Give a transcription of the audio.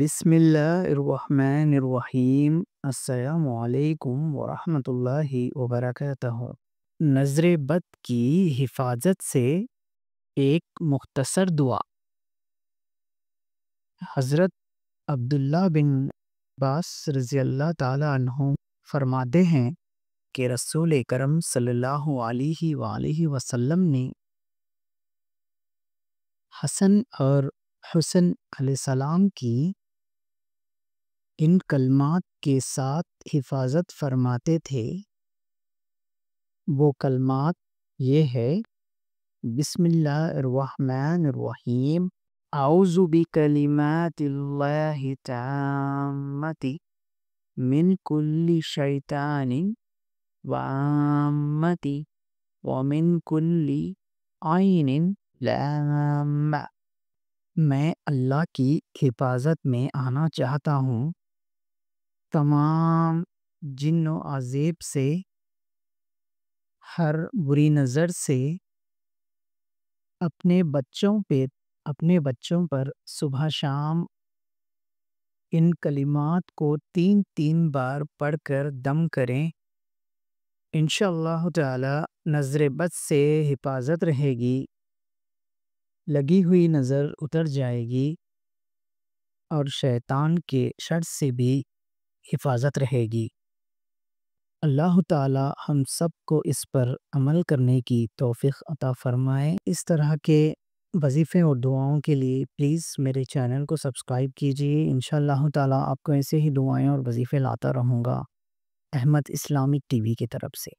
بسم اللہ الرحمن الرحیم۔ السلام علیکم ورحمۃ اللہ وبرکاتہ۔ نظر بد کی حفاظت سے ایک مختصر دعا۔ حضرت عبداللہ بن عباس رضی اللہ تعالی عنہ فرماتے ہیں کہ رسول کرم صلی اللہ علیہ وآلہ وسلم نے حسن اور حسین علیہ السلام کی ان کلمات کے ساتھ حفاظت فرماتے تھے۔ وہ کلمات یہ ہے: بسم اللہ الرحمن الرحیم، اعوذ بکلمات اللہ التامات من کل شیطان وہامۃ ومن کل عین لامہ۔ میں اللہ کی حفاظت میں آنا چاہتا ہوں تمام جن و عذاب سے، ہر بری نظر سے، اپنے بچوں پر صبح شام ان کلمات کو 3 بار پڑھ کر دم کریں۔ انشاءاللہ تعالی نظر بد سے حفاظت رہے گی، لگی ہوئی نظر اتر جائے گی، اور شیطان کے شر سے بھی حفاظت رہے گی۔ اللہ تعالی ہم سب کو اس پر عمل کرنے کی توفیق عطا فرمائے۔ اس طرح کے وظیفے اور دعاؤں کے لیے پلیز میرے چینل کو سبسکرائب کیجئے۔ انشاءاللہ تعالی آپ کو ایسے ہی دعائیں اور وظیفے لاتا رہوں گا، احمد اسلامک ٹی وی کی طرف سے۔